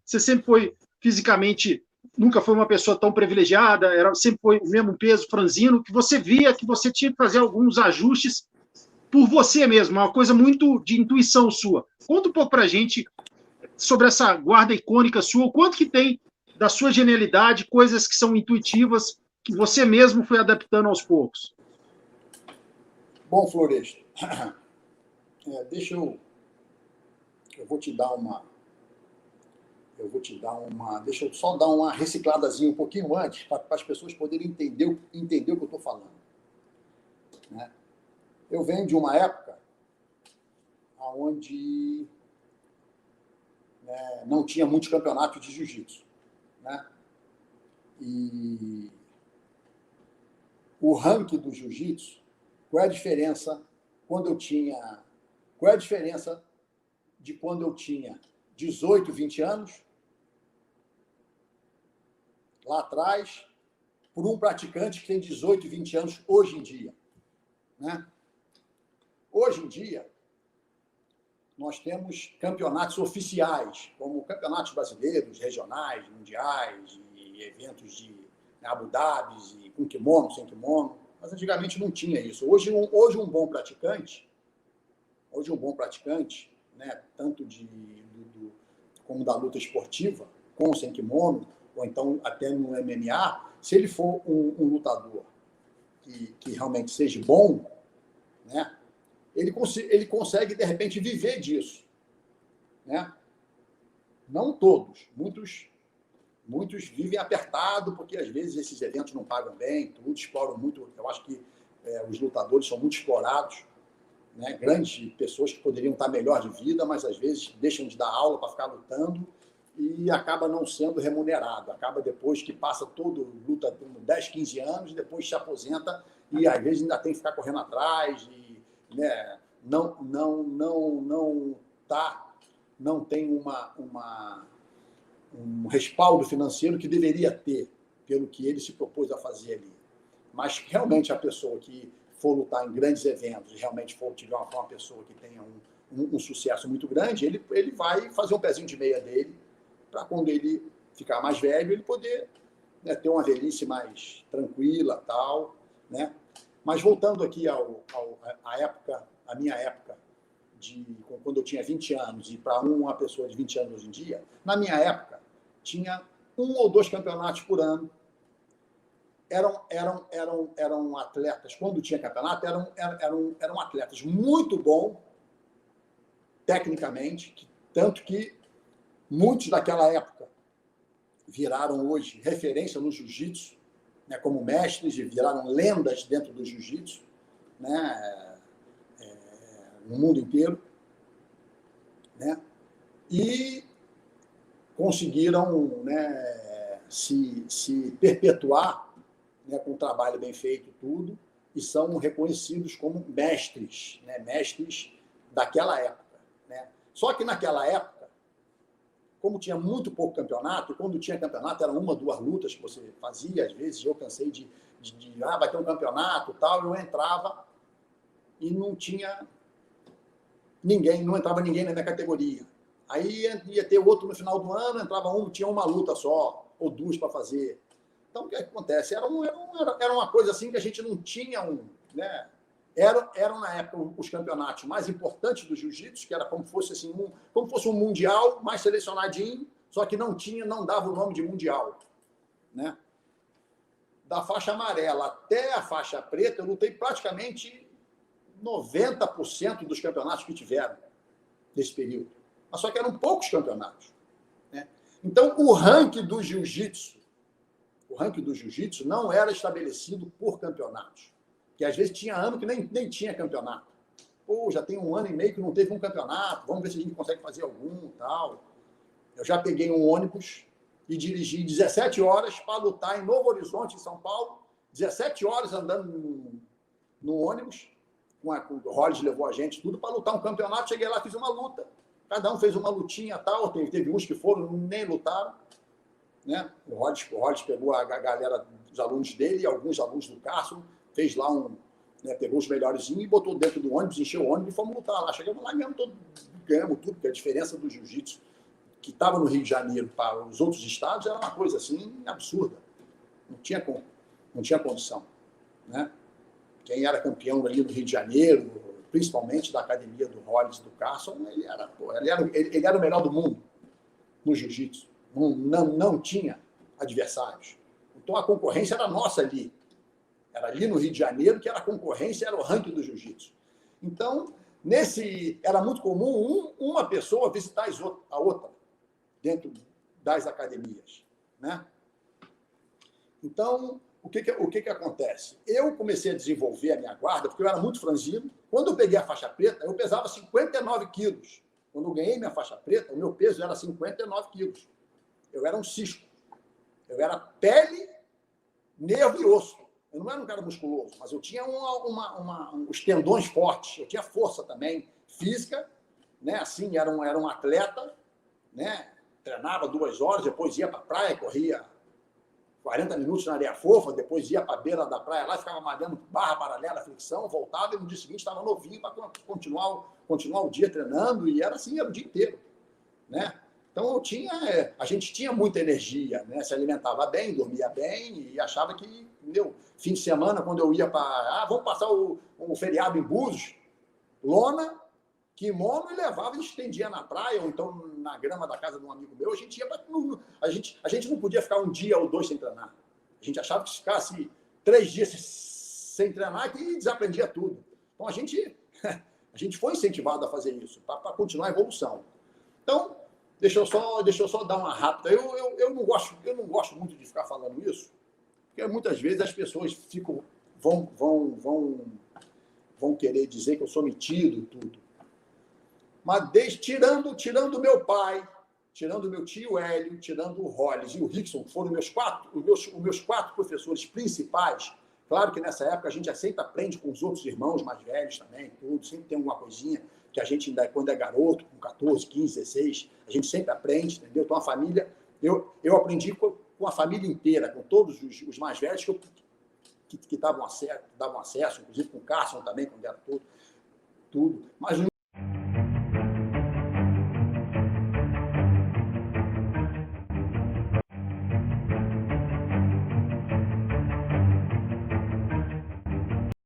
Você sempre foi fisicamente, nunca foi uma pessoa tão privilegiada, sempre foi o mesmo peso, franzino, que você via que você tinha que fazer alguns ajustes por você mesmo, uma coisa muito de intuição sua. Conta um pouco para a gente sobre essa guarda icônica sua, o quanto que tem da sua genialidade, coisas que são intuitivas, que você mesmo foi adaptando aos poucos. Bom, Floresto, eu vou te dar uma... Deixa eu só dar uma recicladazinha um pouquinho antes, para as pessoas poderem entender o que eu estou falando. Né? Eu venho de uma época onde não tinha muitos campeonatos de jiu-jitsu. Né? E o ranking do jiu-jitsu, qual é a diferença de quando eu tinha 18, 20 anos, lá atrás, por um praticante que tem 18, 20 anos hoje em dia. Né? Hoje em dia, nós temos campeonatos oficiais, como campeonatos brasileiros, regionais, mundiais, e eventos de Abu Dhabi, e com kimono, sem kimono, mas antigamente não tinha isso. Hoje um bom praticante, né, tanto como da luta esportiva, com ou sem kimono, ou então até no MMA, se ele for um lutador que realmente seja bom, né, ele consegue, de repente, viver disso. Né? Não todos. Muitos vivem apertado, porque, às vezes, esses eventos não pagam bem, tudo, exploram muito. Eu acho que os lutadores são muito explorados. Né? Grandes pessoas que poderiam estar melhor de vida, mas, às vezes, deixam de dar aula para ficar lutando e acaba não sendo remunerado. Acaba depois que passa luta 10, 15 anos, e depois se aposenta e, às vezes, ainda tem que ficar correndo atrás e, né, não tem um respaldo financeiro que deveria ter pelo que ele se propôs a fazer ali. Mas, realmente, a pessoa que for lutar em grandes eventos e realmente tiver uma pessoa que tenha um sucesso muito grande, ele vai fazer um pezinho de meia dele para, quando ele ficar mais velho, ele poder, né, ter uma velhice mais tranquila, tal, né? Mas, voltando aqui à minha época, quando eu tinha 20 anos, e para uma pessoa de 20 anos hoje em dia, na minha época, tinha 1 ou 2 campeonatos por ano. Eram atletas, quando tinha campeonato, eram atletas muito bons, tecnicamente, tanto que muitos daquela época viraram hoje referência no jiu-jitsu, né, como mestres, e viraram lendas dentro do jiu-jitsu, né, no mundo inteiro, né, e conseguiram, né, se perpetuar, né, com um trabalho bem feito, tudo, e são reconhecidos como mestres, né, mestres daquela época. Né. Só que naquela época, como tinha muito pouco campeonato, quando tinha campeonato, eram 1 ou 2 lutas que você fazia, às vezes eu cansei de vai ter um campeonato, tal, eu entrava e não tinha ninguém, não entrava ninguém na minha categoria. Aí ia ter outro no final do ano, entrava tinha uma luta só, ou 2 para fazer. Então, o que acontece? Era uma coisa assim que a gente não tinha né? Eram, na época, os campeonatos mais importantes do jiu-jitsu, que era como fosse assim, como fosse um mundial mais selecionadinho, só que não dava o nome de mundial. Né? Da faixa amarela até a faixa preta, eu lutei praticamente 90% dos campeonatos que tiveram nesse período. Mas só que eram poucos campeonatos. Né? Então, o ranking do jiu-jitsu não era estabelecido por campeonatos. Que às vezes tinha ano que nem tinha campeonato. Pô, já tem 1 ano e meio que não teve um campeonato, vamos ver se a gente consegue fazer algum, tal. Eu já peguei um ônibus e dirigi 17 horas para lutar em Novo Horizonte, em São Paulo, 17 horas andando no ônibus, o Hollis levou a gente tudo para lutar um campeonato, cheguei lá, fiz uma luta. Cada um fez uma lutinha, tal, teve uns que foram, nem lutaram. Né? O Hollis pegou a galera dos alunos dele e alguns alunos do Cássio, fez lá né, pegou os melhorzinhos e botou dentro do ônibus, encheu o ônibus e fomos lutar lá. Chegamos lá e ganhamos tudo, porque a diferença do jiu-jitsu, que estava no Rio de Janeiro para os outros estados era uma coisa assim absurda. Não tinha condição, né? Quem era campeão ali no Rio de Janeiro, principalmente da academia do Rollins, do Carson, ele era o melhor do mundo no jiu-jitsu. Não tinha adversários. Então a concorrência era nossa ali. Era ali no Rio de Janeiro que era a concorrência, era o ranking do jiu-jitsu. Então, era muito comum uma pessoa visitar a outra dentro das academias, né? Então, o que acontece? Eu comecei a desenvolver a minha guarda, porque eu era muito franzino. Quando eu peguei a faixa preta, eu pesava 59 quilos. Quando eu ganhei minha faixa preta, o meu peso era 59 quilos. Eu era um cisco. Eu era pele, nervo e osso. Eu não era um cara musculoso, mas eu tinha os tendões fortes. Eu tinha força também, física, né? Assim, era um atleta, né? Treinava 2 horas, depois ia para a praia, corria 40 minutos na areia fofa, depois ia para a beira da praia lá, ficava malhando barra paralela, flexão, voltava e no dia seguinte estava novinho para continuar o dia treinando, e era assim, era o dia inteiro, né? Então a gente tinha muita energia, né? Se alimentava bem, dormia bem e achava que, fim de semana, quando eu ia para... vamos passar o feriado em Búzios, lona, kimono, e levava e estendia na praia, ou então na grama da casa de um amigo meu. A gente ia para... A gente não podia ficar 1 dia ou 2 sem treinar. A gente achava que se ficasse 3 dias sem treinar, que desaprendia tudo. Então a gente foi incentivado a fazer isso, para continuar a evolução. Então, deixa eu só dar uma rápida. Eu não gosto muito de ficar falando isso, porque muitas vezes as pessoas vão querer dizer que eu sou metido, tudo. Mas tirando meu pai, tirando meu tio Hélio, tirando o Rollins e o Rickson, que foram os meus 4 professores principais. Claro que nessa época a gente sempre aprende com os outros irmãos mais velhos também, tudo, sempre tem alguma coisinha que a gente ainda, quando é garoto, com 14, 15, 16, a gente sempre aprende, entendeu? Então a família, eu aprendi com a família inteira, com todos os mais velhos que davam acesso, inclusive com o Carson também, quando era tudo. Mas